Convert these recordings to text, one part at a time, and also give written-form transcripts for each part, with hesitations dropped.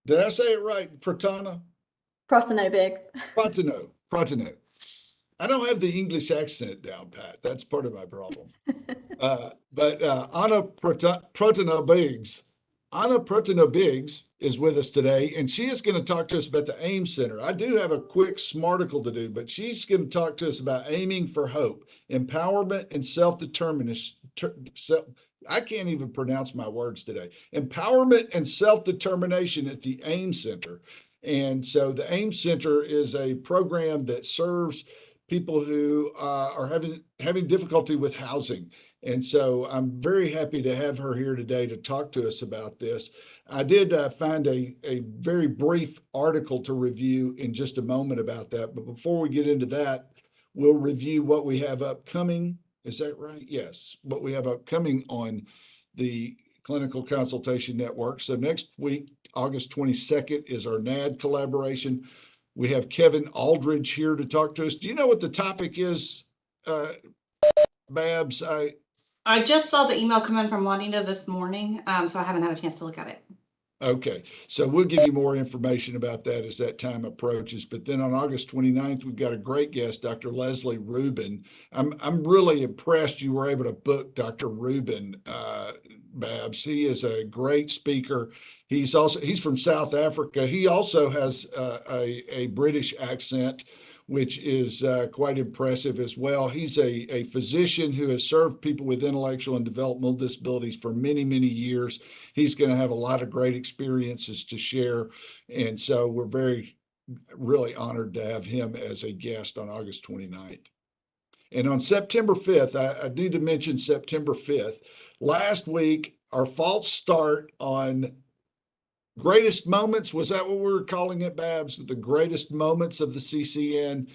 Did I say it right? Protana? Protano-Biggs. Protano. I don't have the English accent down pat. That's part of my problem. But Anna Protano-Biggs is with us today, and she is going to talk to us about the AIM Center. I do have a quick smarticle to do, but she's going to talk to us about aiming for hope, empowerment, and self-determination. I can't even pronounce my words today. Empowerment and self-determination at the AIM Center. And so the AIM Center is a program that serves people who are having difficulty with housing. And so I'm very happy to have her here today to talk to us about this. I did find a very brief article to review in just a moment about that. But before we get into that, we'll review what we have upcoming. Is that right? Yes, what we have upcoming on the Clinical Consultation Network. So next week, August 22nd, is our NAD collaboration. We have Kevin Aldridge here to talk to us. Do you know what the topic is, Babs? I just saw the email come in from Juanita this morning, so I haven't had a chance to look at it. Okay, so we'll give you more information about that as that time approaches. But then on August 29th, we've got a great guest, Dr. Leslie Rubin. I'm really impressed you were able to book Dr. Rubin, Babs. He is a great speaker. He's from South Africa. He also has a British accent, which is quite impressive as well. He's a physician who has served people with intellectual and developmental disabilities for many, many years. He's going to have a lot of great experiences to share. And so we're really honored to have him as a guest on August 29th. And on September 5th, I need to mention September 5th. Last week, our false start on greatest moments, was that what we were calling it, Babs? The greatest moments of the CCN.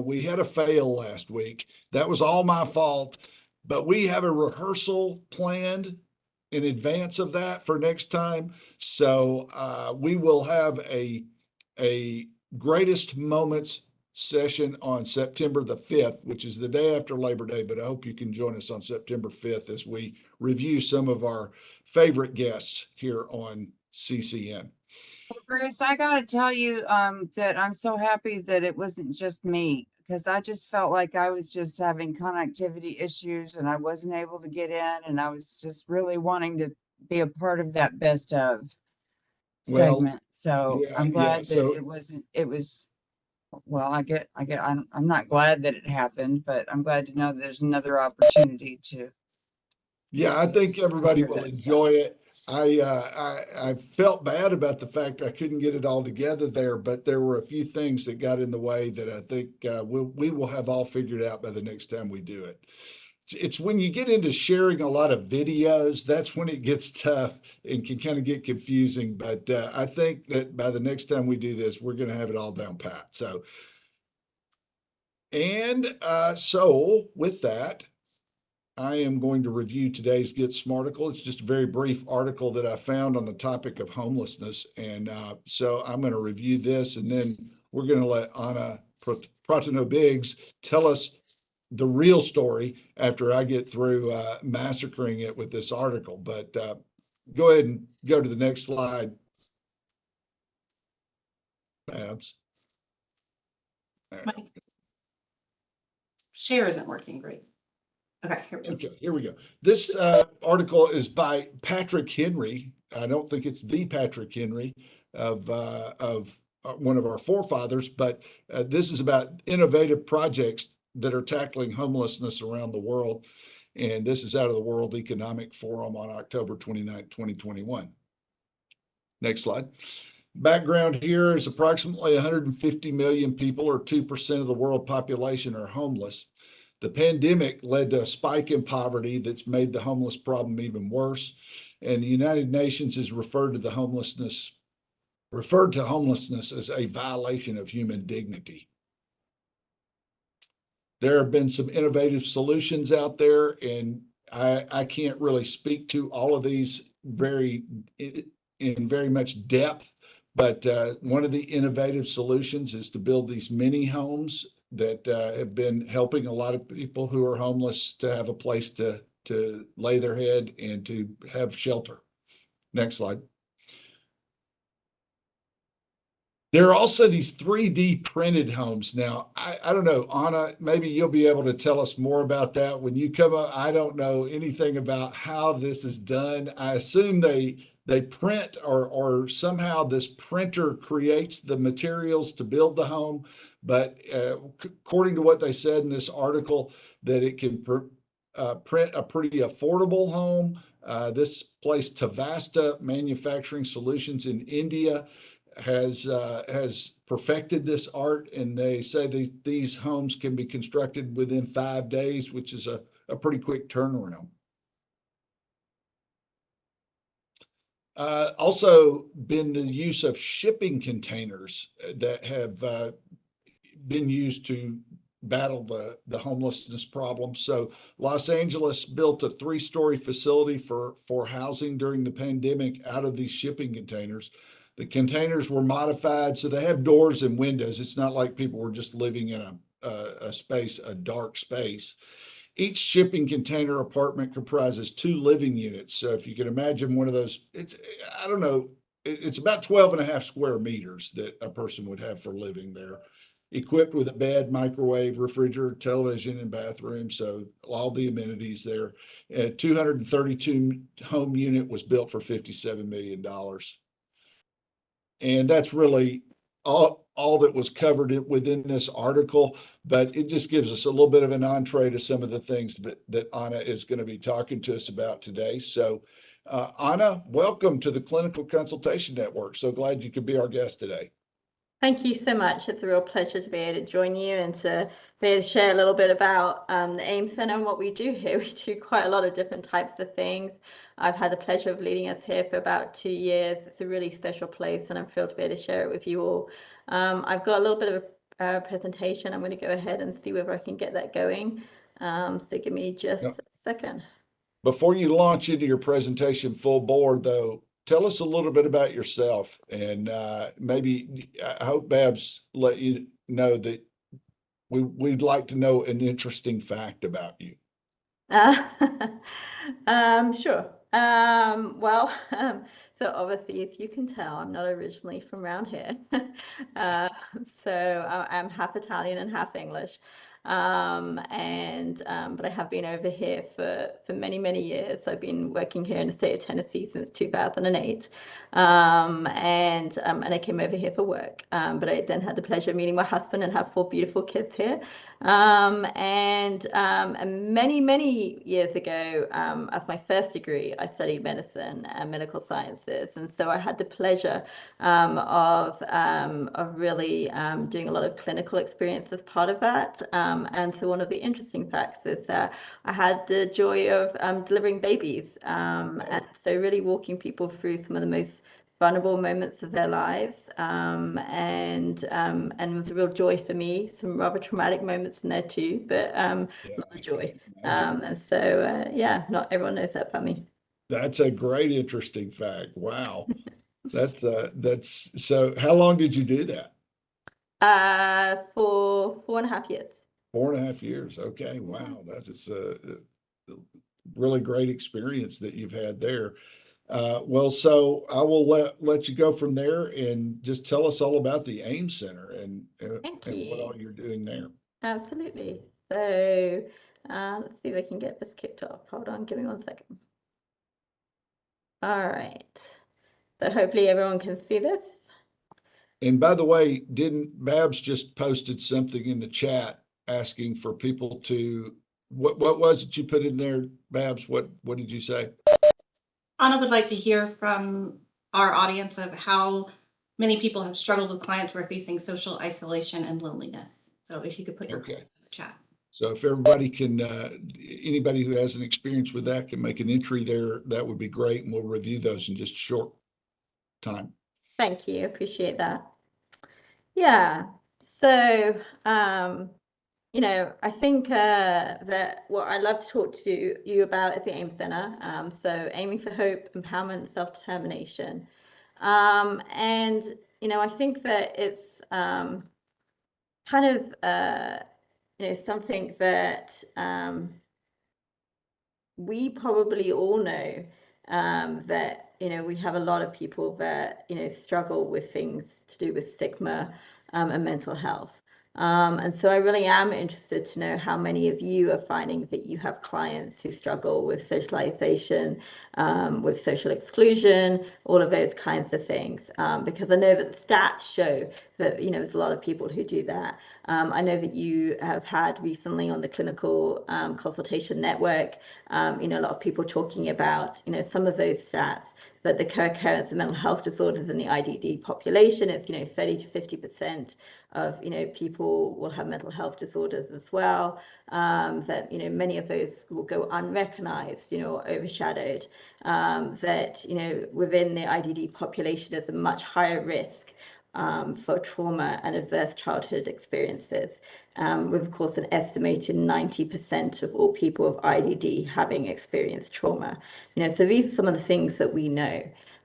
We had a fail last week. That was all my fault, but we have a rehearsal planned in advance of that for next time. So we will have a greatest moments session on September the 5th, which is the day after Labor Day, but I hope you can join us on September 5th as we review some of our favorite guests here on CCN. Well, Bruce, I got to tell you that I'm so happy that it wasn't just me, because I just felt like I was just having connectivity issues and I wasn't able to get in, and I was just really wanting to be a part of that best of segment. So I'm glad that it was, well, I'm not glad that it happened, but I'm glad to know there's another opportunity to. Yeah, I think everybody will enjoy it. I felt bad about the fact I couldn't get it all together there, but there were a few things that got in the way that I think we will have all figured out by the next time we do it. It's when you get into sharing a lot of videos, that's when it gets tough and can kind of get confusing. But I think that by the next time we do this, we're going to have it all down pat. So with that, I am going to review today's Get Smarticle. It's just a very brief article that I found on the topic of homelessness. And so I'm going to review this, and then we're going to let Anna Protano-Biggs tell us the real story after I get through massacring it with this article. But go ahead and go to the next slide, Babs. My share isn't working great. Okay, here we go. Okay, here we go. This article is by Patrick Henry. I don't think it's the Patrick Henry of one of our forefathers, but this is about innovative projects that are tackling homelessness around the world. And this is out of the World Economic Forum on October 29, 2021. Next slide. Background here is approximately 150 million people, or 2% of the world population, are homeless. The pandemic led to a spike in poverty that's made the homeless problem even worse. And the United Nations has referred to homelessness as a violation of human dignity. There have been some innovative solutions out there, and I can't really speak to all of these in very much depth, but one of the innovative solutions is to build these mini homes that have been helping a lot of people who are homeless to have a place to lay their head and to have shelter. Next slide. There are also these 3D printed homes now. I don't know, Anna, maybe you'll be able to tell us more about that when you come up. I don't know anything about how this is done. I assume they print or somehow this printer creates the materials to build the home. But according to what they said in this article, that it can print a pretty affordable home. This place, Tavasta Manufacturing Solutions in India, has perfected this art, and they say these homes can be constructed within 5 days, which is a pretty quick turnaround. Also been the use of shipping containers that have been used to battle the homelessness problem. So Los Angeles built a 3-story facility for housing during the pandemic out of these shipping containers. The containers were modified so they have doors and windows. It's not like people were just living in a space, a dark space. Each shipping container apartment comprises 2 living units. So if you can imagine one of those, I don't know, it's about 12 and a half square meters that a person would have for living there, equipped with a bed, microwave, refrigerator, television, and bathroom. So all the amenities there. 232 home unit was built for $57 million. And that's really all that was covered within this article, but it just gives us a little bit of an entree to some of the things that Anna is going to be talking to us about today. So, Anna, welcome to the Clinical Consultation Network. So glad you could be our guest today. Thank you so much. It's a real pleasure to be able to join you and to be able to share a little bit about the AIM Center and what we do here. We do quite a lot of different types of things. I've had the pleasure of leading us here for about 2 years. It's a really special place, and I'm thrilled to be able to share it with you all. I've got a little bit of a presentation. I'm going to go ahead and see whether I can get that going. So give me just a second. Before you launch into your presentation full bore, though, tell us a little bit about yourself, and maybe I hope Babs let you know that we'd like to know an interesting fact about you. Sure. Well, so obviously, as you can tell, I'm not originally from around here. So I'm half Italian and half English. But I have been over here for many, many years. I've been working here in the state of Tennessee since 2008. And I came over here for work. But I then had the pleasure of meeting my husband and have 4 beautiful kids here. And many, many years ago, as my first degree, I studied medicine and medical sciences. And so I had the pleasure of really doing a lot of clinical experience as part of that. And so one of the interesting facts is I had the joy of delivering babies. And so really walking people through some of the most vulnerable moments of their lives, and it was a real joy for me. Some rather traumatic moments in there too, but a lot of joy. And so yeah, not everyone knows that about me. That's a great, interesting fact. Wow. That's so how long did you do that? For 4.5 years. 4.5 years. Okay. Wow. That is a really great experience that you've had there. Well, so I will let you go from there and just tell us all about the AIM Center and what all you're doing there. Absolutely. So let's see if I can get this kicked off. Hold on, give me 1 second. All right. So hopefully everyone can see this. And by the way, didn't Babs just posted something in the chat asking for people to what was it you put in there, Babs? What did you say? Anna would like to hear from our audience of how many people have struggled with clients who are facing social isolation and loneliness. So if you could put your comments in the chat. So if everybody can, anybody who has an experience with that can make an entry there, that would be great. And we'll review those in just a short time. Thank you. Appreciate that. Yeah. So, you know, I think that what I love to talk to you about is the AIM Center. So aiming for hope, empowerment, self-determination. And, you know, I think that it's kind of, you know, something that we probably all know, that we have a lot of people that, struggle with things to do with stigma and mental health. And so I really am interested to know how many of you are finding that you have clients who struggle with socialization, with social exclusion, all of those kinds of things. Because I know that the stats show that, there's a lot of people who do that. I know that you have had recently on the clinical consultation network, a lot of people talking about, some of those stats, that the co-occurrence of mental health disorders in the IDD population is, 30 to 50% of, people will have mental health disorders as well. That, many of those will go unrecognized, or overshadowed. That, within the IDD population, there's a much higher risk for trauma and adverse childhood experiences, with, of course, an estimated 90% of all people with IDD having experienced trauma. So these are some of the things that we know.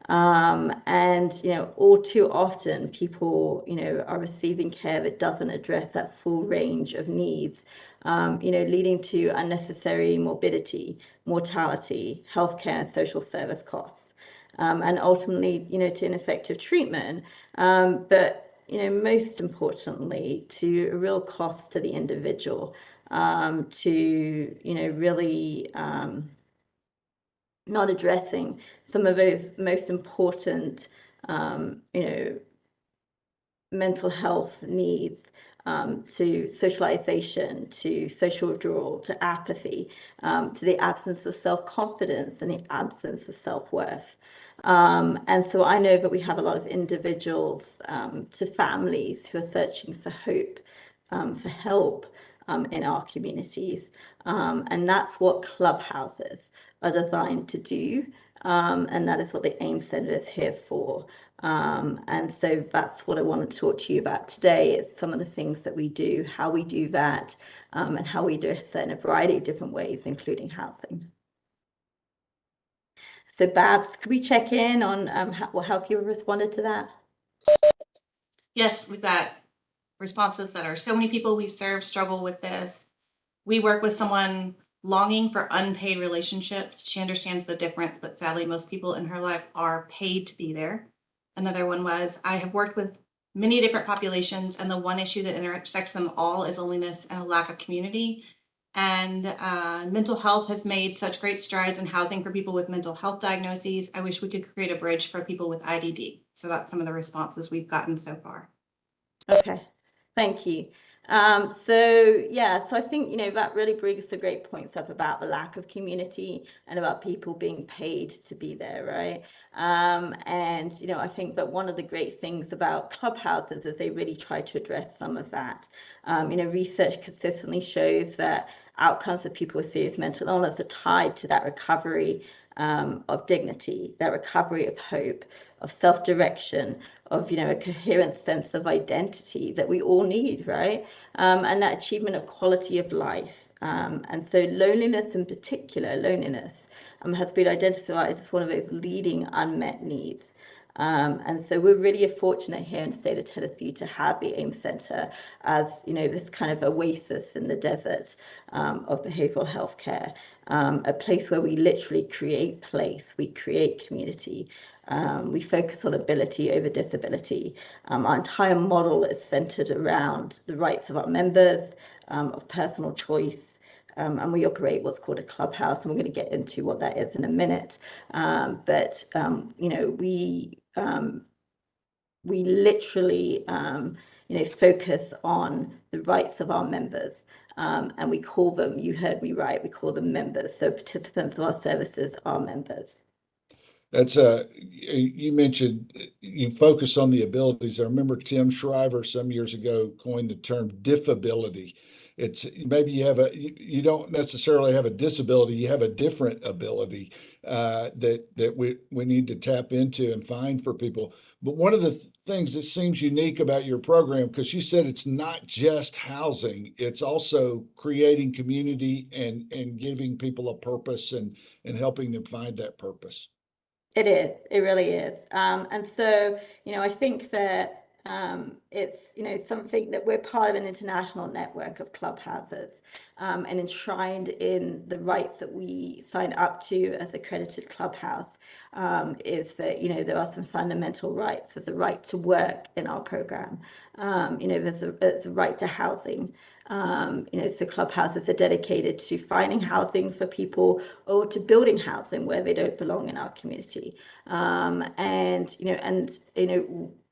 And, all too often people, are receiving care that doesn't address that full range of needs, leading to unnecessary morbidity, mortality, healthcare and social service costs. And ultimately, to ineffective treatment, but most importantly, to a real cost to the individual, to really not addressing some of those most important, mental health needs, to socialization, to social withdrawal, to apathy, to the absence of self-confidence and the absence of self-worth. And so I know that we have a lot of individuals, to families who are searching for hope, for help, in our communities. And that's what clubhouses are designed to do. And that is what the AIM Center is here for. And so that's what I want to talk to you about today, is some of the things that we do, how we do that, and how we do it in a variety of different ways, including housing. So Babs, could we check in on how people responded to that? Yes, we've got responses that are so many people we serve struggle with this. We work with someone longing for unpaid relationships. She understands the difference, but sadly, most people in her life are paid to be there. Another one was, I have worked with many different populations, and the one issue that intersects them all is loneliness and a lack of community. And mental health has made such great strides in housing for people with mental health diagnoses. I wish we could create a bridge for people with IDD. So that's some of the responses we've gotten so far. Okay, thank you. So I think, that really brings the great points up about the lack of community and about people being paid to be there, right? And, I think that one of the great things about clubhouses is they really try to address some of that. Research consistently shows that outcomes of people with serious mental illness are tied to that recovery of dignity, that recovery of hope, of self-direction, of a coherent sense of identity that we all need, right? And that achievement of quality of life. And so loneliness in particular, has been identified as one of those leading unmet needs. And so we're really fortunate here in the state of Tennessee to have the AIM Center as, this kind of oasis in the desert of behavioral health care, a place where we literally create place, we create community. We focus on ability over disability. Our entire model is centered around the rights of our members, of personal choice, and we operate what's called a clubhouse, and we're going to get into what that is in a minute. But we literally, focus on the rights of our members, and we call them, you heard me right, we call them members. So participants of our services are members. That's you mentioned you focus on the abilities. I remember Tim Shriver some years ago coined the term diffability. It's maybe you don't necessarily have a disability, you have a different ability that we need to tap into and find for people. But one of the things that seems unique about your program, because you said it's not just housing, it's also creating community and giving people a purpose and helping them find that purpose. It is. It really is. And so, I think that it's something that we're part of an international network of clubhouses, and enshrined in the rights that we sign up to as accredited clubhouse, is that there are some fundamental rights. There's a right to work in our program. There's a right to housing. So clubhouses are dedicated to finding housing for people, or to building housing where they don't belong in our community.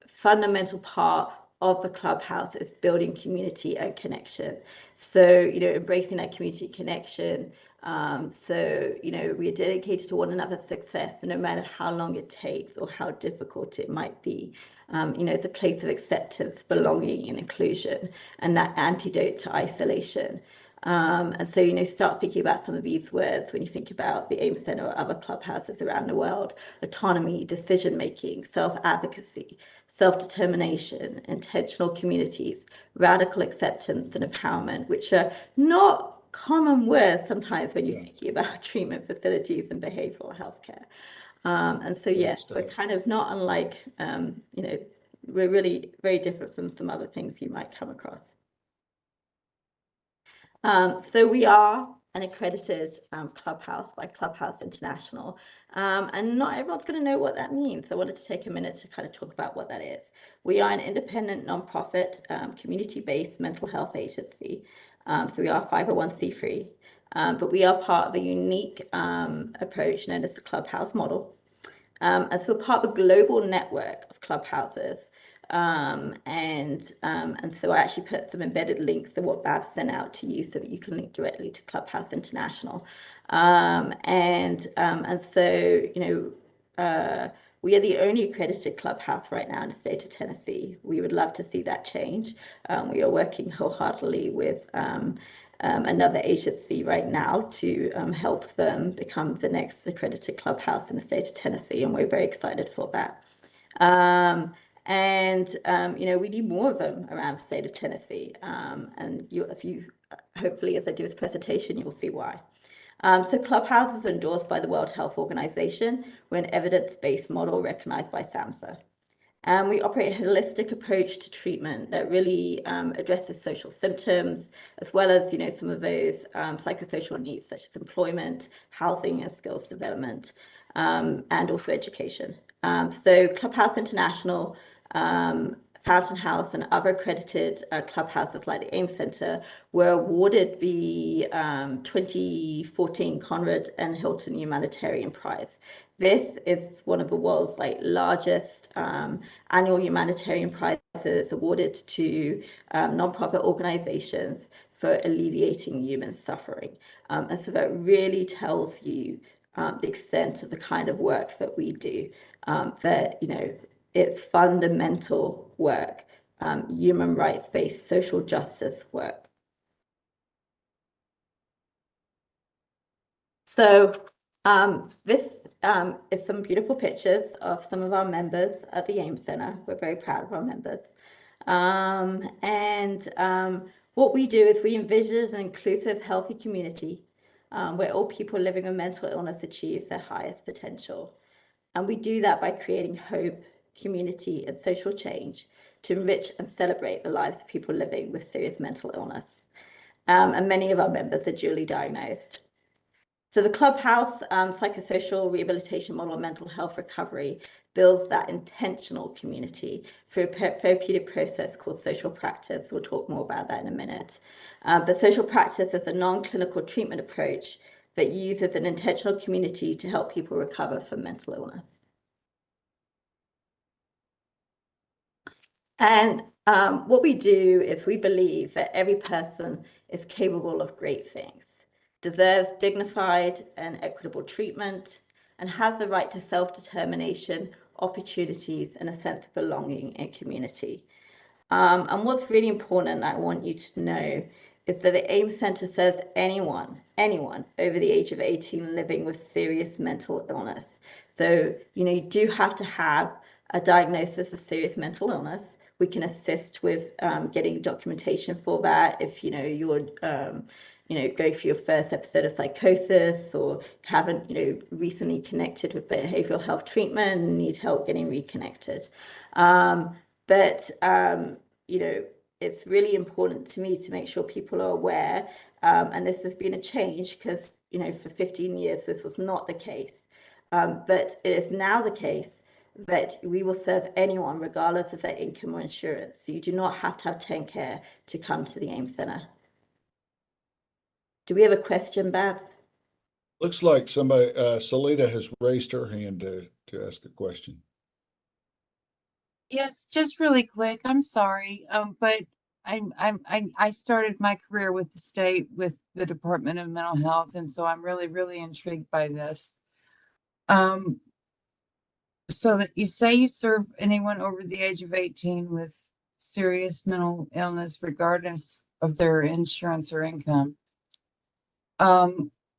Fundamental part of the clubhouse is building community and connection. So, embracing that community connection. We're dedicated to one another's success, no matter how long it takes or how difficult it might be. It's a place of acceptance, belonging, and inclusion, and that antidote to isolation. Start thinking about some of these words when you think about the AIM Center or other clubhouses around the world: autonomy, decision-making, self-advocacy, self-determination, intentional communities, radical acceptance, and empowerment, which are not common words sometimes when you're thinking about treatment facilities and behavioral healthcare. Yes, we're kind of not unlike, we're really very different from some other things you might come across. So we are an accredited clubhouse by Clubhouse International, and not everyone's going to know what that means. I wanted to take a minute to kind of talk about what that is. We are an independent, nonprofit, community-based mental health agency. So we are 501c3, but we are part of a unique approach known as the Clubhouse model. And so we're part of a global network of clubhouses. So I actually put some embedded links to what Bab sent out to you so that you can link directly to Clubhouse International. We are the only accredited clubhouse right now in the state of Tennessee. We would love to see that change. We are working wholeheartedly with another agency right now to help them become the next accredited clubhouse in the state of Tennessee, and we're very excited for that. We need more of them around the state of Tennessee. Hopefully, as I do this presentation, you'll see why. So Clubhouse is endorsed by the World Health Organization. We're an evidence-based model recognized by SAMHSA. And we operate a holistic approach to treatment that really addresses social symptoms, as well as, some of those psychosocial needs, such as employment, housing, and skills development, and also education. So Clubhouse International, Fountain House, and other accredited clubhouses like the AIM Center were awarded the 2014 Conrad and Hilton Humanitarian Prize. This is one of the world's largest annual humanitarian prizes awarded to nonprofit organizations for alleviating human suffering. And so that really tells you the extent of the kind of work that we do, that, it's fundamental work, human rights-based social justice work. So this is some beautiful pictures of some of our members at the AIM Center. We're very proud of our members. What we do is we envision an inclusive, healthy community where all people living with mental illness achieve their highest potential. And we do that by creating hope, community, and social change to enrich and celebrate the lives of people living with serious mental illness. And many of our members are dually diagnosed. So the Clubhouse psychosocial rehabilitation model of mental health recovery builds that intentional community through a therapeutic process called social practice. We'll talk more about that in a minute. But social practice is a non-clinical treatment approach that uses an intentional community to help people recover from mental illness. And what we do is we believe that every person is capable of great things, deserves dignified and equitable treatment, and has the right to self-determination, opportunities, and a sense of belonging in community. And what's really important, I want you to know, is that the AIM Center says anyone over the age of 18 living with serious mental illness. So, you do have to have a diagnosis of serious mental illness. We can assist with getting documentation for that if, you're going through your first episode of psychosis, or haven't, recently connected with behavioral health treatment and need help getting reconnected. But it's really important to me to make sure people are aware. And this has been a change because, for 15 years, this was not the case. But it is now the case that we will serve anyone regardless of their income or insurance. So you do not have to have 10 care to come to the AIM Center. Do we have a question, Babs? Looks like somebody, Salita has raised her hand to ask a question. Yes, just really quick. I'm sorry. But I started my career with the state with the Department of Mental Health, and so I'm really, really intrigued by this. So that you say you serve anyone over the age of 18 with serious mental illness, regardless of their insurance or income.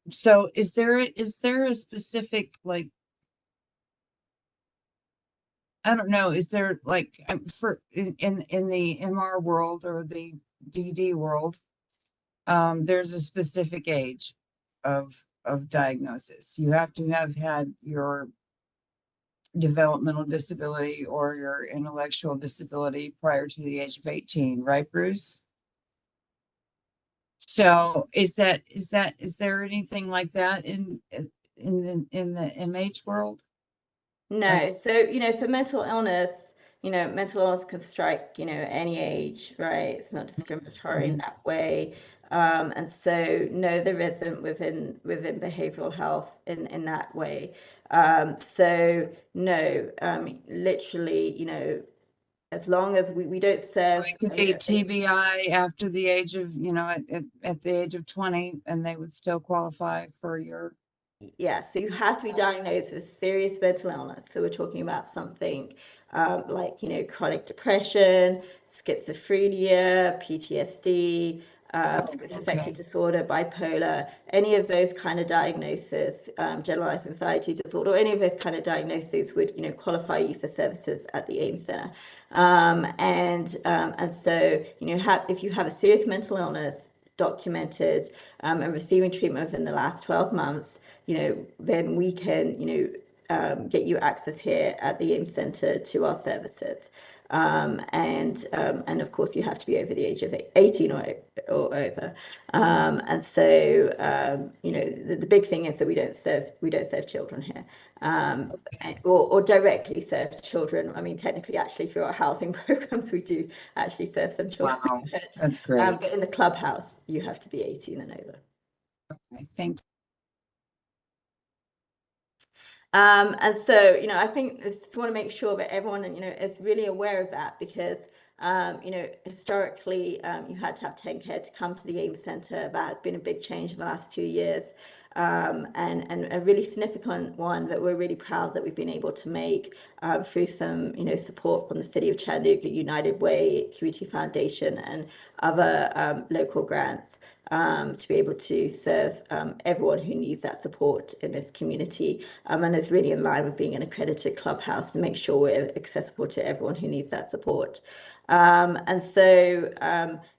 So is there a specific, like, I don't know, is there like for in the MR world or the DD world, there's a specific age of diagnosis. You have to have had your developmental disability or your intellectual disability prior to the age of 18, right, Bruce? So is there anything like that in the MH world? No. So, for mental illness, mental illness can strike, any age, right? It's not discriminatory in that way. And so, no, there isn't within behavioral health in that way. So, no, literally, as long as we don't serve, It could be TBI after the age of, at the age of 20, and they would still qualify for your. Yeah, so you have to be diagnosed with serious mental illness. So we're talking about something like, chronic depression, schizophrenia, PTSD, schizoaffective disorder, bipolar, any of those kind of diagnoses, generalized anxiety disorder, any of those kind of diagnoses would, qualify you for services at the AIM Center. And so, if you have a serious mental illness documented and receiving treatment within the last 12 months, then we can, get you access here at the AIM Center to our services. And of course, you have to be over the age of 18 or over. And so, the big thing is that we don't serve children here, or directly serve children. I mean, technically, actually, through our housing programs, we do actually serve some children. Wow, that's great. But in the clubhouse, you have to be 18 and over. Okay, thank you. And so, I think I just want to make sure that everyone, is really aware of that because, historically, you had to have 10 care to come to the AIM Center. That has been a big change in the last 2 years, and a really significant one that we're really proud that we've been able to make through some, support from the City of Chattanooga, United Way, Community Foundation, and other local grants. To be able to serve everyone who needs that support in this community. And it's really in line with being an accredited clubhouse to make sure we're accessible to everyone who needs that support. And so,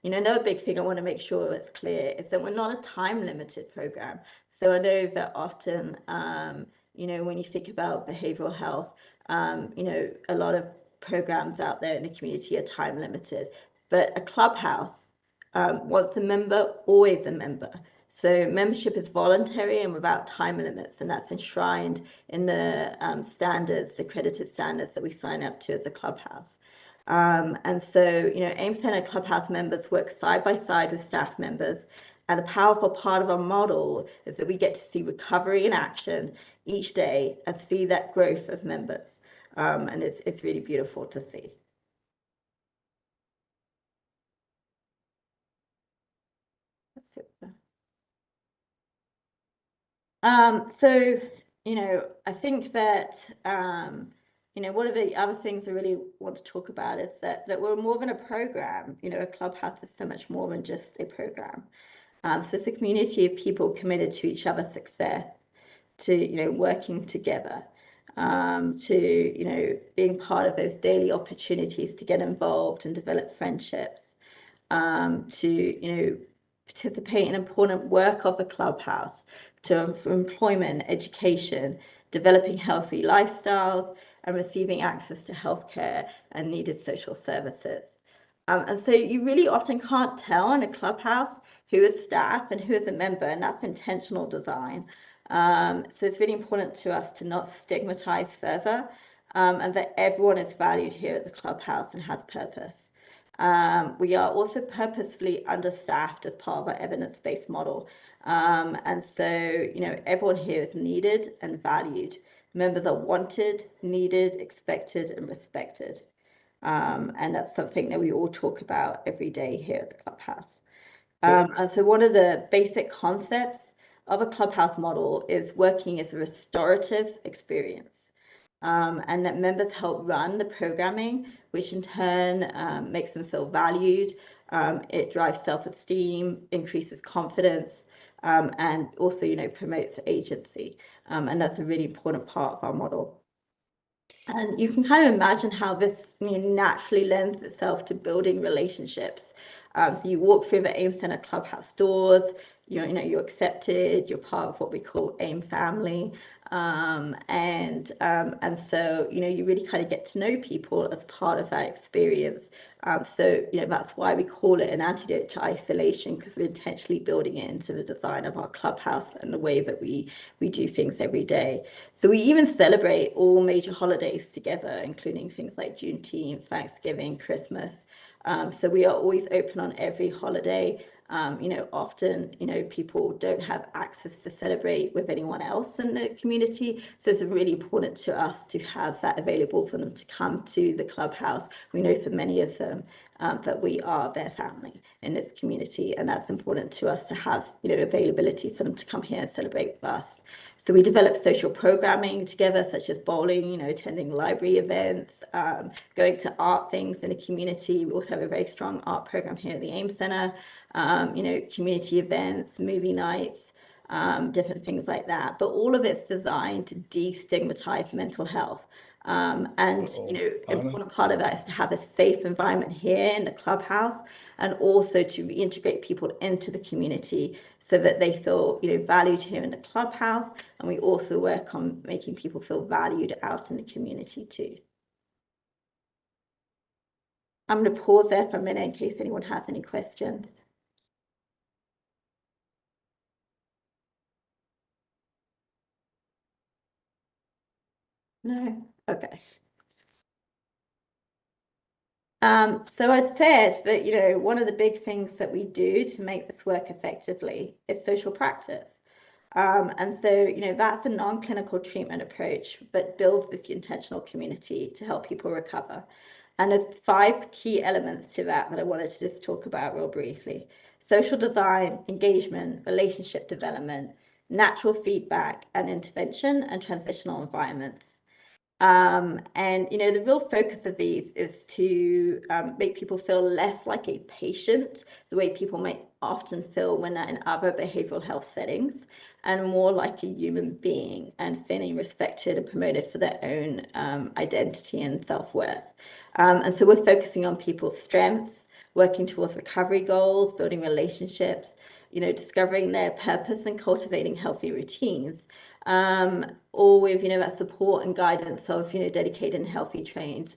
another big thing I want to make sure it's clear is that we're not a time limited program. So I know that often, when you think about behavioral health, a lot of programs out there in the community are time limited, but a clubhouse, once a member, always a member. So membership is voluntary and without time limits, and that's enshrined in the standards, accredited standards that we sign up to as a clubhouse. And so, AIM Center Clubhouse members work side by side with staff members. And a powerful part of our model is that we get to see recovery in action each day and see that growth of members. And it's really beautiful to see. So, I think that, one of the other things I really want to talk about is that we're more than a program. A clubhouse is so much more than just a program. So it's a community of people committed to each other's success, to, working together, to, being part of those daily opportunities to get involved and develop friendships, to, participate in important work of the clubhouse, to employment, education, developing healthy lifestyles, and receiving access to healthcare and needed social services. And so you really often can't tell in a clubhouse who is staff and who is a member, and that's intentional design. So it's really important to us to not stigmatize further, and that everyone is valued here at the clubhouse and has purpose. We are also purposefully understaffed as part of our evidence-based model. And so, everyone here is needed and valued. Members are wanted, needed, expected, and respected. And that's something that we all talk about every day here at the clubhouse. And so one of the basic concepts of a clubhouse model is working as a restorative experience. And that members help run the programming, which in turn makes them feel valued. It drives self-esteem, increases confidence, and also, promotes agency. And that's a really important part of our model. And you can kind of imagine how this naturally lends itself to building relationships. So you walk through the AIM Center Clubhouse doors, you're accepted, you're part of what we call AIM family. And so, you really kind of get to know people as part of that experience. So, that's why we call it an antidote to isolation, because we're intentionally building it into the design of our clubhouse and the way that we do things every day. So we even celebrate all major holidays together, including things like Juneteenth, Thanksgiving, Christmas. So we are always open on every holiday. Often, people don't have access to celebrate with anyone else in the community. So it's really important to us to have that available for them to come to the clubhouse. We know for many of them that we are their family in this community, and that's important to us to have, availability for them to come here and celebrate with us. So we develop social programming together, such as bowling, attending library events, going to art things in the community. We also have a very strong art program here at the AIM Center. Community events, movie nights, different things like that. But all of it's designed to destigmatize mental health. Important part of that is to have a safe environment here in the clubhouse, and also to reintegrate people into the community so that they feel, valued here in the clubhouse. And we also work on making people feel valued out in the community too. I'm going to pause there for a minute in case anyone has any questions. No? Okay. So I said that, one of the big things that we do to make this work effectively is social practice. And so, that's a non-clinical treatment approach, but builds this intentional community to help people recover. And there's 5 key elements to that I wanted to just talk about real briefly. Social design, engagement, relationship development, natural feedback and intervention, and transitional environments. And the real focus of these is to make people feel less like a patient, the way people might often feel when they're in other behavioral health settings, and more like a human being and feeling respected and promoted for their own identity and self-worth. And so we're focusing on people's strengths, working towards recovery goals, building relationships, discovering their purpose and cultivating healthy routines. All with that support and guidance of dedicated and healthy trained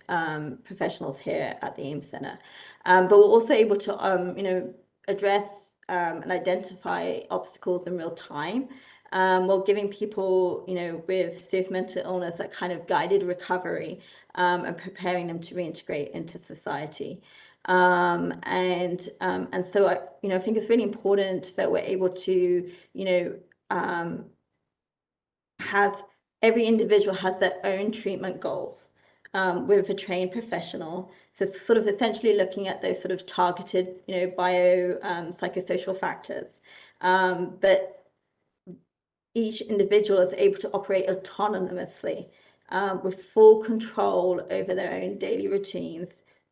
professionals here at the AIM Center. But we're also able to address and identify obstacles in real time, while giving people with serious mental illness that kind of guided recovery, and preparing them to reintegrate into society. And so I think it's really important that we're able to have every individual has their own treatment goals with a trained professional. So it's sort of essentially looking at those sort of targeted, bio psychosocial factors. But each individual is able to operate autonomously with full control over their own daily routines,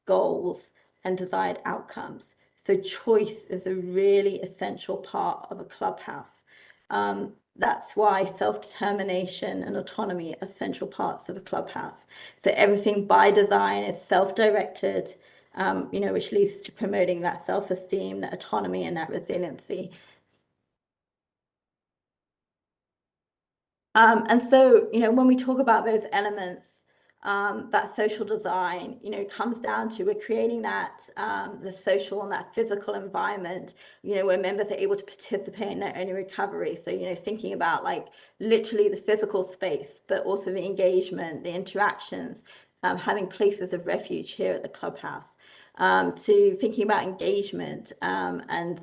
goals, and desired outcomes. So choice is a really essential part of a clubhouse. That's why self-determination and autonomy are central parts of a clubhouse. So everything by design is self-directed, which leads to promoting that self-esteem, that autonomy, and that resiliency. And so, when we talk about those elements, that social design, comes down to we're creating that the social and that physical environment, where members are able to participate in their own recovery. So, thinking about like literally the physical space, but also the engagement, the interactions, having places of refuge here at the clubhouse. To thinking about engagement, and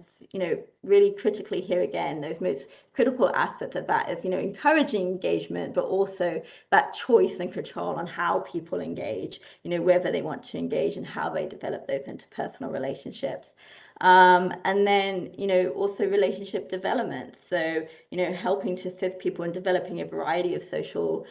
really critically here again, those most critical aspects of that is encouraging engagement, but also that choice and control on how people engage, whether they want to engage and how they develop those interpersonal relationships. And then also relationship development, so helping to assist people in developing a variety of social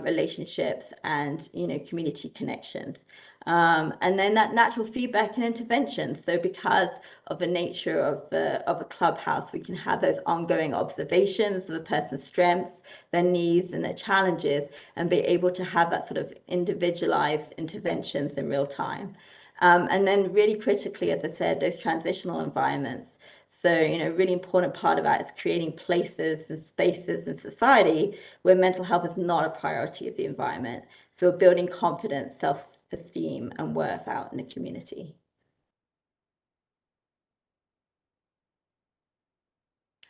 relationships and community connections. And then that natural feedback and intervention. So because of the nature of a clubhouse, we can have those ongoing observations of a person's strengths, their needs, and their challenges, and be able to have that sort of individualized interventions in real time. And then really critically, as I said, those transitional environments. So, really important part of that is creating places and spaces in society where mental health is not a priority of the environment. So building confidence, self-esteem, and worth out in the community.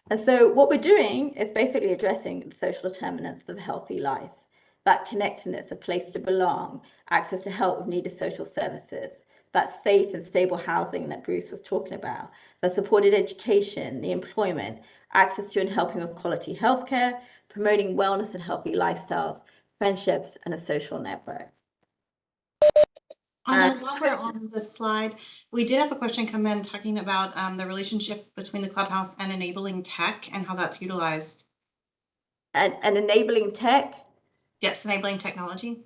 And so what we're doing is basically addressing the social determinants of a healthy life, that connectedness, a place to belong, access to help with needed social services, that safe and stable housing that Bruce was talking about, the supported education, the employment, access to and helping with quality healthcare, promoting wellness and healthy lifestyles, friendships, and a social network. While we're on the slide, we did have a question come in talking about the relationship between the clubhouse and enabling tech and how that's utilized. And enabling tech? Yes, enabling technology.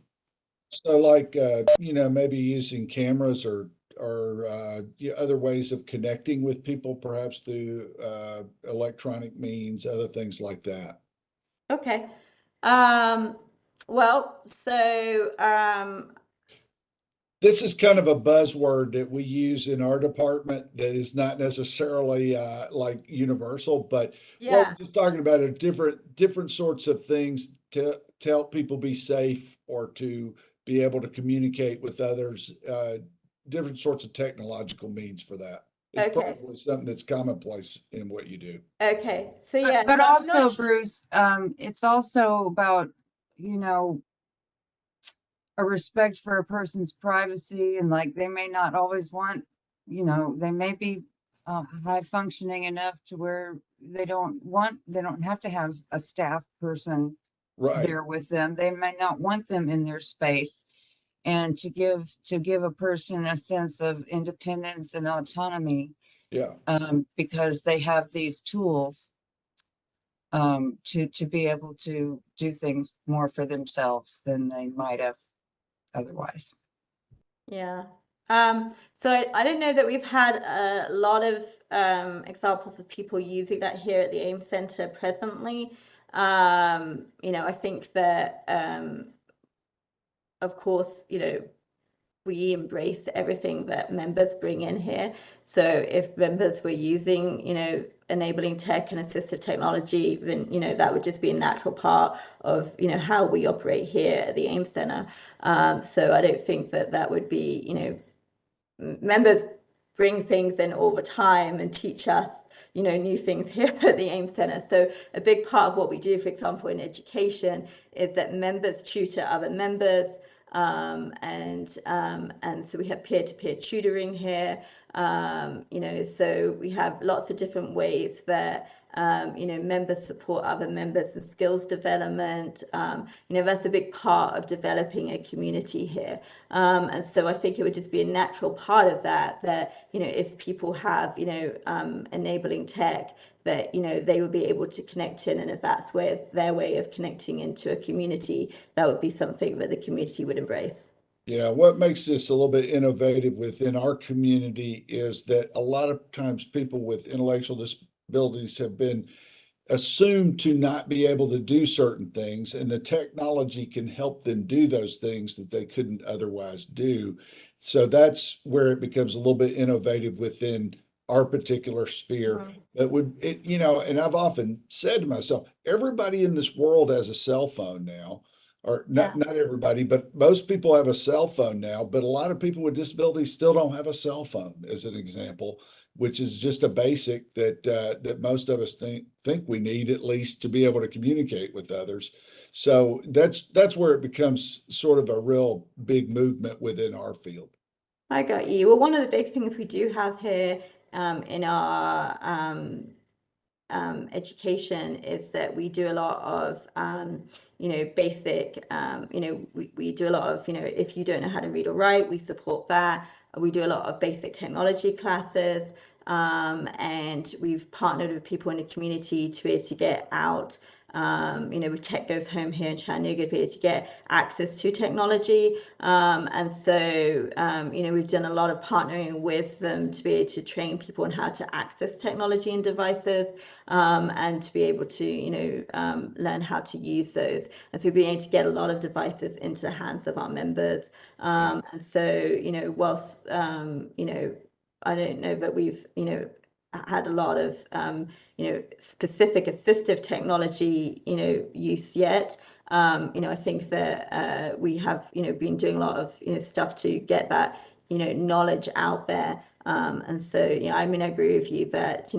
So like, maybe using cameras or other ways of connecting with people, perhaps through electronic means, other things like that. Okay. Well, so this is kind of a buzzword that we use in our department that is not necessarily like universal, but what we're just talking about are different sorts of things to help people be safe or to be able to communicate with others, different sorts of technological means for that. It's probably something that's commonplace in what you do. Okay, so yeah. But also, Bruce, it's also about, a respect for a person's privacy, and like they may not always want, they may be high functioning enough to where they don't have to have a staff person there with them. They may not want them in their space, and to give a person a sense of independence and autonomy. Yeah. Because they have these tools to be able to do things more for themselves than they might have otherwise. Yeah. So I don't know that we've had a lot of examples of people using that here at the AIM Center presently. I think that of course, we embrace everything that members bring in here. So if members were using, enabling tech and assistive technology, then, that would just be a natural part of, how we operate here at the AIM Center. So I don't think that would be, members bring things in all the time and teach us, new things here at the AIM Center. So a big part of what we do, for example, in education, is that members tutor other members. And so we have peer-to-peer tutoring here. So we have lots of different ways that members support other members in skills development. That's a big part of developing a community here. And so I think it would just be a natural part of that, if people have, enabling tech, that, they would be able to connect in, and if that's their way of connecting into a community, that would be something that the community would embrace. Yeah, what makes this a little bit innovative within our community is that a lot of times people with intellectual disabilities have been assumed to not be able to do certain things, and the technology can help them do those things that they couldn't otherwise do. So that's where it becomes a little bit innovative within our particular sphere. But and I've often said to myself, everybody in this world has a cell phone now. or not everybody, but most people have a cell phone now, but a lot of people with disabilities still don't have a cell phone, as an example, which is just a basic that most of us think we need, at least to be able to communicate with others. So that's where it becomes sort of a real big movement within our field. I got you. Well, one of the big things we do have here in our education is that we do a lot of basic we do a lot of if you don't know how to read or write, we support that. We do a lot of basic technology classes, and we've partnered with people in the community to be able to get out. With Tech Goes Home here in Chattanooga, to be able to get access to technology. And so, we've done a lot of partnering with them to be able to train people on how to access technology and devices, and to be able to, learn how to use those. And so we've been able to get a lot of devices into the hands of our members. And so, whilst, I don't know, but we've, had a lot of specific assistive technology use yet. I think that we have been doing a lot of stuff to get that knowledge out there. And so I agree with you that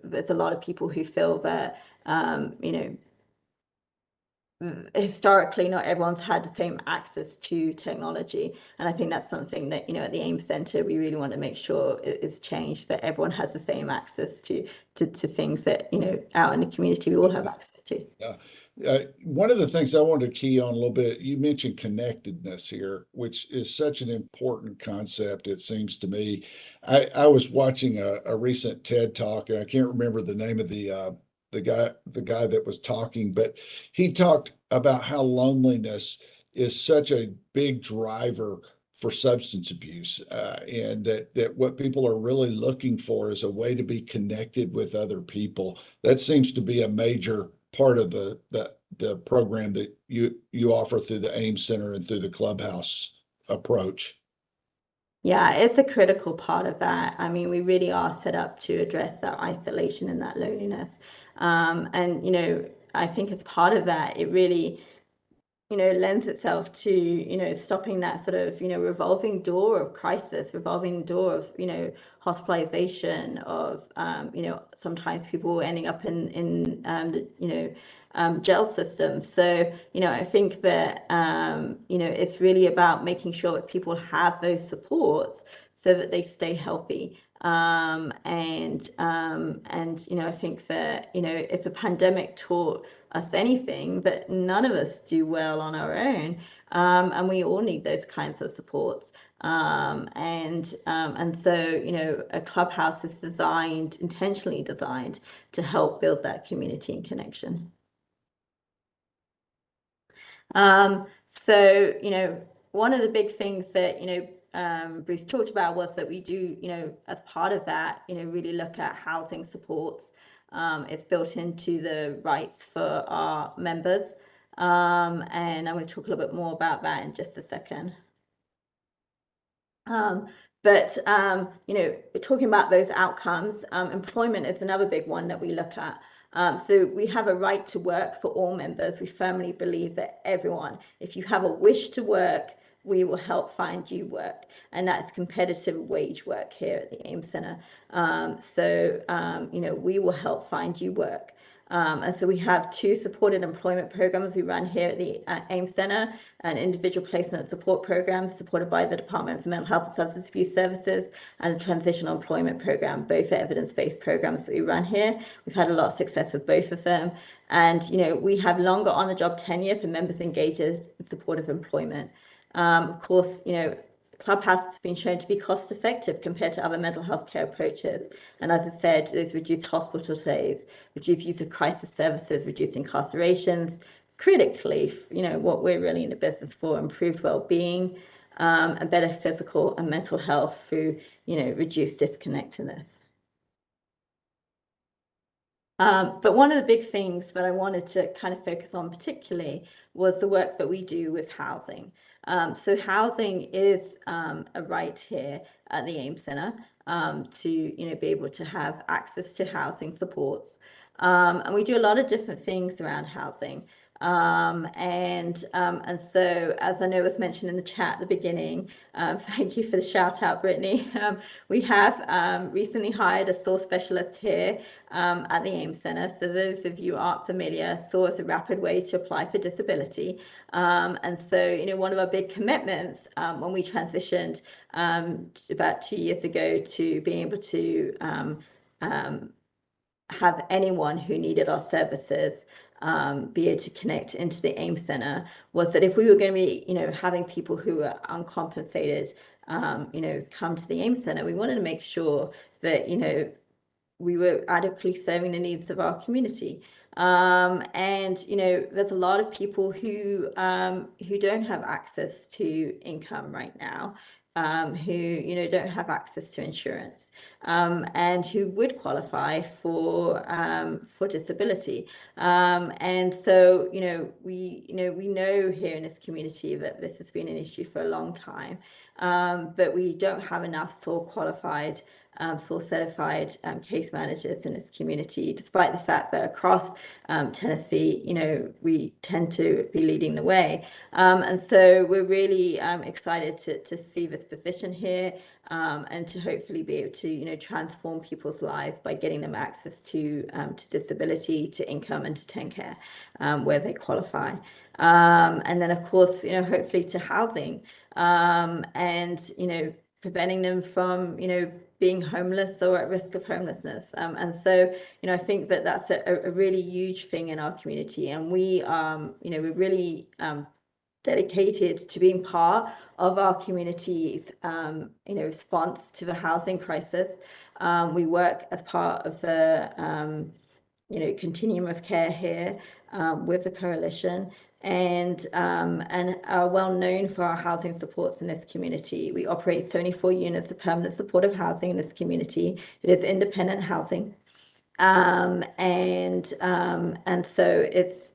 there's a lot of people who feel that historically not everyone's had the same access to technology, and I think that's something that at the AIM Center we really want to make sure is changed, that everyone has the same access to things that out in the community we all have access to. One of the things I wanted to key on a little bit, you mentioned connectedness here, which is such an important concept, it seems to me. I was watching a recent TED Talk, and I can't remember the name of the guy that was talking, but he talked about how loneliness is such a big driver for substance abuse, and that what people are really looking for is a way to be connected with other people. That seems to be a major part of the program that you offer through the AIM Center and through the Clubhouse approach. Yeah, it's a critical part of that. I mean, we really are set up to address that isolation and that loneliness. And I think as part of that, it really lends itself to stopping that sort of revolving door of crisis, revolving door of hospitalization, of sometimes people ending up in the jail system. So I think that it's really about making sure that people have those supports so that they stay healthy. And I think that if the pandemic taught us anything, but none of us do well on our own, and we all need those kinds of supports. And so a Clubhouse is intentionally designed to help build that community and connection. So one of the big things that Bruce talked about was that we do as part of that really look at housing supports. It's built into the rights for our members, and I'm going to talk a little bit more about that in just a second. But talking about those outcomes, employment is another big one that we look at. So we have a right to work for all members. We firmly believe that everyone, if you have a wish to work, we will help find you work, and that's competitive wage work here at the AIM Center. We will help find you work. And so we have 2 supported employment programs we run here at the AIM Center, an individual placement support program supported by the Department for Mental Health and Substance Abuse Services, and a transitional employment program. Both are evidence-based programs that we run here. We've had a lot of success with both of them. And we have longer on-the-job tenure for members engaged in supportive employment. Of course, Clubhouse has been shown to be cost effective compared to other mental health care approaches. And as I said, there's reduced hospital stays, reduced use of crisis services, reduced incarcerations. Critically, what we're really in the business for, improved well-being, and better physical and mental health through, reduced disconnectedness. But one of the big things that I wanted to kind of focus on particularly was the work that we do with housing. So housing is a right here at the AIM Center, to be able to have access to housing supports. And we do a lot of different things around housing. And so, as I know was mentioned in the chat at the beginning, thank you for the shout out, Brittany. We have recently hired a SOAR specialist here at the AIM Center. So those of you who aren't familiar, SOAR is a rapid way to apply for disability. And so, you know, one of our big commitments when we transitioned about 2 years ago to being able to have anyone who needed our services be able to connect into the AIM Center was that if we were going to be, you know, having people who are uncompensated, you know, come to the AIM Center, we wanted to make sure that, you know, we were adequately serving the needs of our community. And, you know, there's a lot of people who don't have access to income right now, who, you know, don't have access to insurance, and who would qualify for disability. And so, you know, we know here in this community that this has been an issue for a long time, but we don't have enough SOAR qualified, SOAR certified case managers in this community, despite the fact that across Tennessee, you know, we tend to be leading the way. And so we're really excited to see this position here, and to hopefully be able to, you know, transform people's lives by getting them access to disability, to income, and to TennCare, where they qualify. And then, of course, you know, hopefully to housing, and, you know, preventing them from, you know, being homeless or at risk of homelessness. And so, you know, I think that that's a really huge thing in our community. And we, you know, we're really dedicated to being part of our community's, you know, response to the housing crisis. We work as part of the, you know, continuum of care here with the coalition, and are well known for our housing supports in this community. We operate 74 units of permanent supportive housing in this community. It is independent housing, and so it's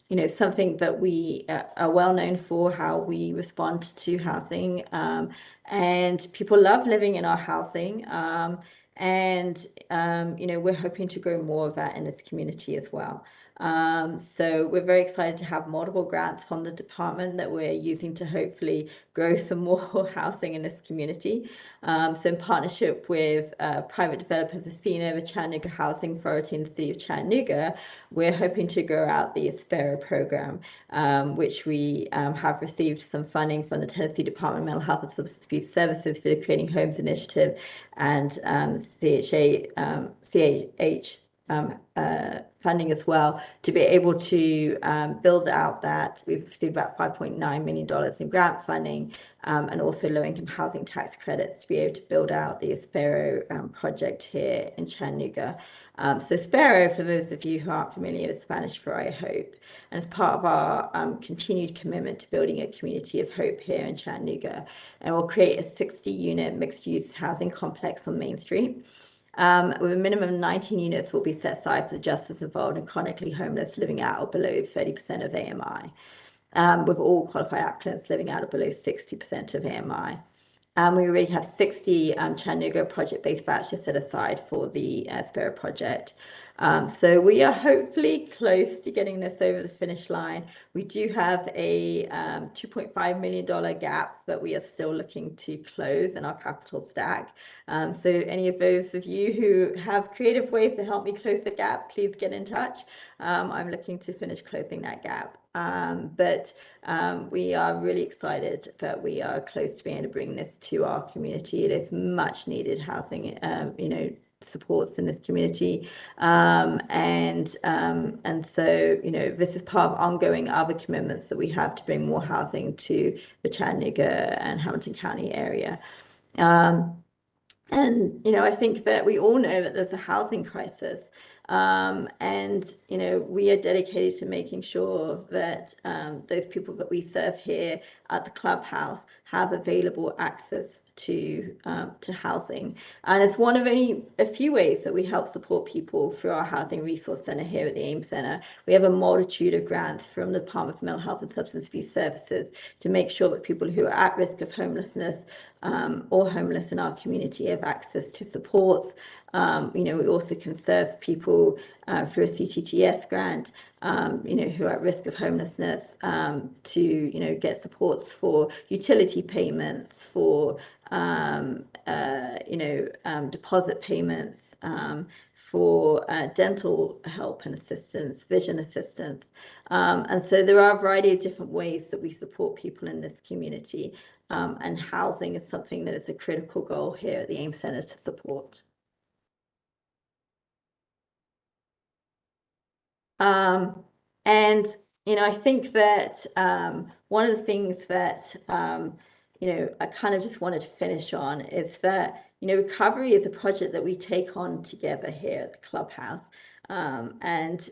you know, something that we are well known for, how we respond to housing, and people love living in our housing. And you know, we're hoping to grow more of that in this community as well. So we're very excited to have multiple grants from the department that we're using to hopefully grow some more housing in this community. So in partnership with private developer Vicino, the Chattanooga Housing Authority in the city of Chattanooga, we're hoping to grow out the Aspero program, which we have received some funding from the Tennessee Department of Mental Health and Substance Abuse Services for the Creating Homes Initiative, and CHH funding as well, to be able to build out that. We've received about $5.9 million in grant funding, and also low-income housing tax credits to be able to build out the Aspero project here in Chattanooga. So Aspero, for those of you who aren't familiar, is Spanish for I hope, and as part of our continued commitment to building a community of hope here in Chattanooga, and we'll create a 60-unit mixed-use housing complex on Main Street. With a minimum of 19 units will be set aside for the justice involved in chronically homeless living at or below 30% of AMI, with all qualified applicants living at or below 60% of AMI. We already have 60 Chattanooga project-based vouchers set aside for the Aspero project. So we are hopefully close to getting this over the finish line. We do have a $2.5 million gap that we are still looking to close in our capital stack. So any of those of you who have creative ways to help me close the gap, please get in touch. I'm looking to finish closing that gap. But we are really excited that we are close to being able to bring this to our community. It is much needed housing, you know, supports in this community, and so, you know, this is part of ongoing other commitments that we have to bring more housing to the Chattanooga and Hamilton County area. And, you know, I think that we all know that there's a housing crisis. And, you know, we are dedicated to making sure that those people that we serve here at the clubhouse have available access to housing. And it's one of only a few ways that we help support people through our Housing Resource Center here at the AIM Center. We have a multitude of grants from the Department of Mental Health and Substance Abuse Services to make sure that people who are at risk of homelessness or homeless in our community have access to supports, We also can serve people through a CTTS grant, who are at risk of homelessness, to get supports for utility payments, for deposit payments, for dental help and assistance, vision assistance. And so there are a variety of different ways that we support people in this community. And housing is something that is a critical goal here at the AIM Center to support. And I think that one of the things that I kind of just wanted to finish on is that recovery is a project that we take on together here at the clubhouse. And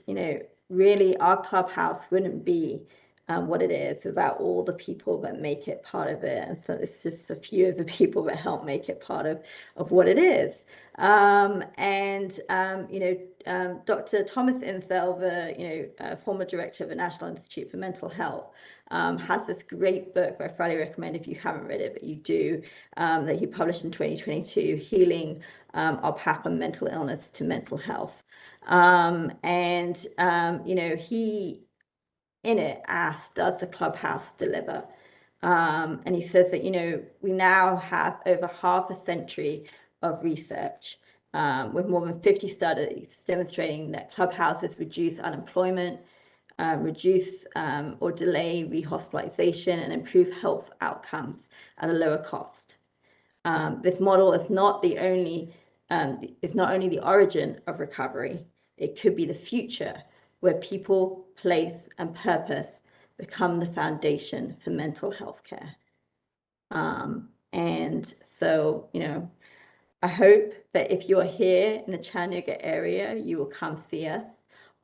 really our clubhouse wouldn't be what it is without all the people that make it part of it. And so it's just a few of the people that help make it part of what it is. Dr. Thomas Insel, the former director of the National Institute for Mental Health, has this great book that I highly recommend if you haven't read it, but you do, that he published in 2022, Healing Our Path from Mental Illness to Mental Health. He in it asks, does the clubhouse deliver? And he says that, we now have over half a century of research with more than 50 studies demonstrating that clubhouses reduce unemployment, reduce or delay rehospitalization, and improve health outcomes at a lower cost. This model is not only the origin of recovery, it could be the future, where people, place, and purpose become the foundation for mental health care. And so, I hope that if you're here in the Chattanooga area, you will come see us.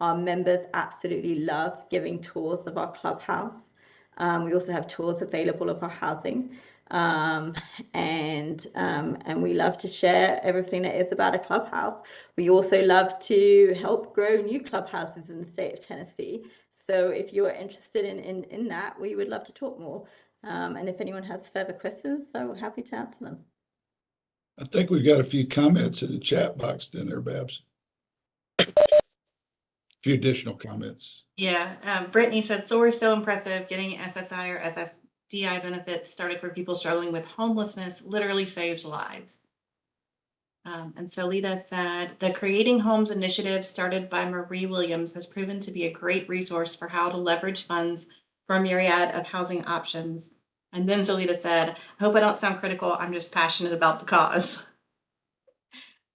Our members absolutely love giving tours of our clubhouse. We also have tours available of our housing. And we love to share everything that is about a clubhouse. We also love to help grow new clubhouses in the state of Tennessee. So if you're interested in that, we would love to talk more. And if anyone has further questions, so we're happy to answer them. I think we've got a few comments in the chat box then there, Babs. A few additional comments. Yeah, Brittany said, so we're so impressive. Getting SSI or SSDI benefits started for people struggling with homelessness literally saves lives. And Solita said, the Creating Homes initiative started by Marie Williams has proven to be a great resource for how to leverage funds for a myriad of housing options. And then Solita said, I hope I don't sound critical. I'm just passionate about the cause.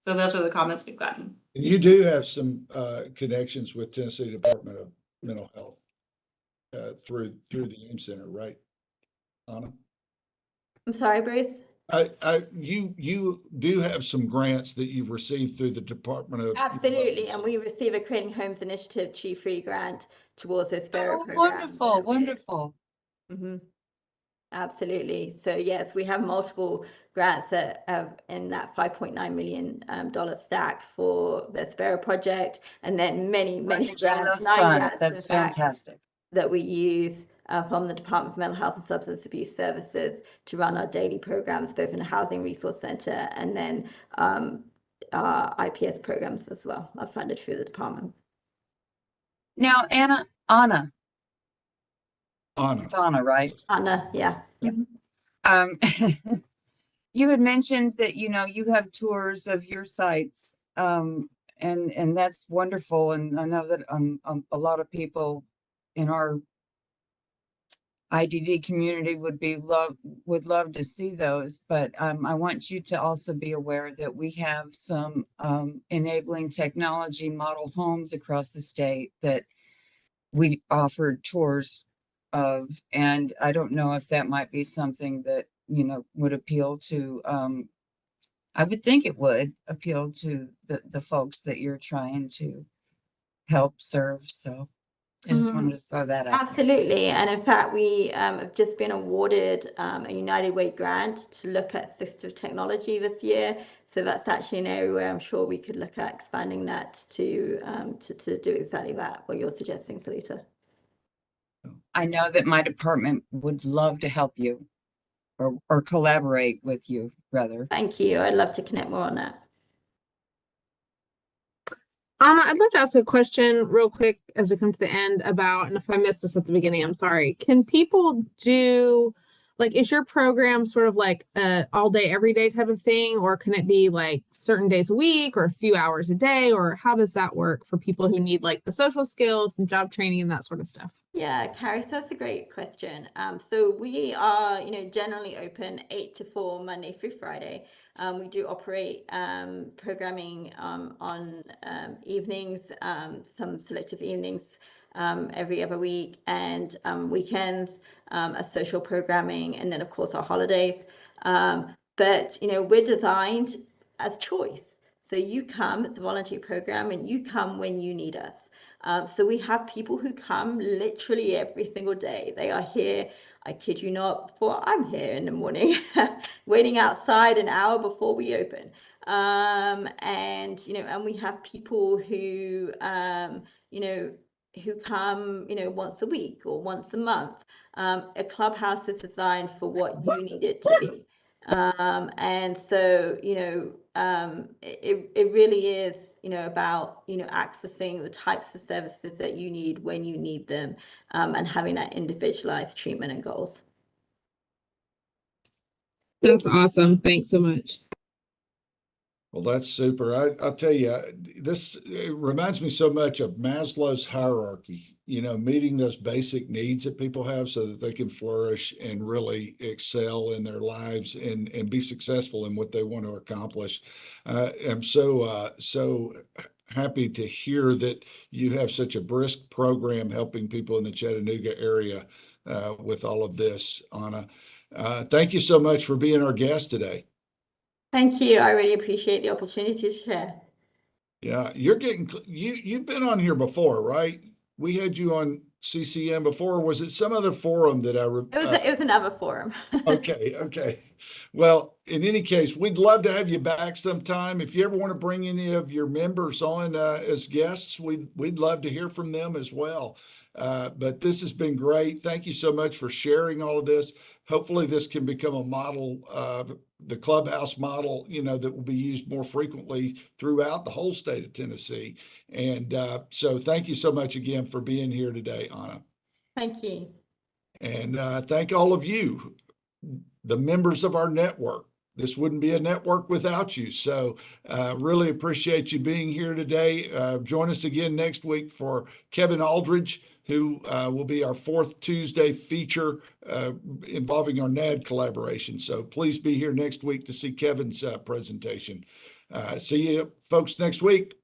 So those are the comments we've gotten. And you do have some connections with Tennessee Department of Mental Health through the AIM Center, right, Anna? I'm sorry, Bruce. You do have some grants that you've received through the Department of Absolutely, and we receive a Creating Homes Initiative Chief Free grant towards this Sparrow Oh, program. wonderful, wonderful. Mm-hmm. Absolutely. So yes, we have multiple grants that have in that $5.9 million stack for the Sparrow project, and then many grants, 9 grants, That's fantastic. that we use from the Department of Mental Health and Substance Abuse Services to run our daily programs, both in the Housing Resource Center and then our IPS programs as well, are funded through the department. Now, Anna. It's Anna, right? Anna, yeah. You had mentioned that, you have tours of your sites, and that's wonderful. And I know that a lot of people in our IDD community would love to see those, but I want you to also be aware that we have some enabling technology model homes across the state that we offered tours of, and I don't know if that might be something that would appeal to. I would think it would appeal to the folks that you're trying to help serve. So I just wanted to throw that out. Absolutely. And in fact, we have just been awarded a United Way grant to look at assistive technology this year. So that's actually an area where I'm sure we could look at expanding that to do exactly that, what you're suggesting, Salita. I know that my department would love to help you or collaborate with you, rather. Thank you. I'd love to connect more on that. Anna, I'd love to ask a question real quick as we come to the end about, and if I missed this at the beginning, I'm sorry. Can people do, like, is your program sort of like a all day, every day type of thing, or can it be like certain days a week or a few hours a day, or how does that work for people who need like the social skills and job training and that sort of stuff? Yeah, Carrie, so that's a great question. So we are, generally open 8 to 4 Monday through Friday. We do operate programming on evenings, some selective evenings every other week, and weekends as social programming, and then of course our holidays. But we're designed as choice. So you come, it's a volunteer program, and you come when you need us. So we have people who come literally every single day. They are here, I kid you not, before I'm here in the morning, waiting outside an hour before we open. And we have people who, who come, once a week or once a month. A clubhouse is designed for what you need it to be. And so, it really is, about, accessing the types of services that you need when you need them, and having that individualized treatment and goals. That's awesome. Thanks so much. Well, that's super. I'll tell you, it reminds me so much of Maslow's hierarchy, meeting those basic needs that people have so that they can flourish and really excel in their lives and be successful in what they want to accomplish. I'm so happy to hear that you have such a brisk program helping people in the Chattanooga area with all of this, Anna. Thank you so much for being our guest today. Thank you. I really appreciate the opportunity to share. Yeah, you've been on here before, right? We had you on CCM before. Was it some other forum that It was another forum. Okay, okay. Well, in any case, we'd love to have you back sometime. If you ever want to bring any of your members on as guests, we'd love to hear from them as well. But this has been great. Thank you so much for sharing all of this. Hopefully, this can become a model, the clubhouse model, that will be used more frequently throughout the whole state of Tennessee. And so, thank you so much again for being here today, Anna. Thank you. And thank all of you, the members of our network. This wouldn't be a network without you. So really appreciate you being here today. Join us again next week for Kevin Aldridge, who will be our fourth Tuesday feature involving our NAD collaboration. So please be here next week to see Kevin's presentation. See you folks next week.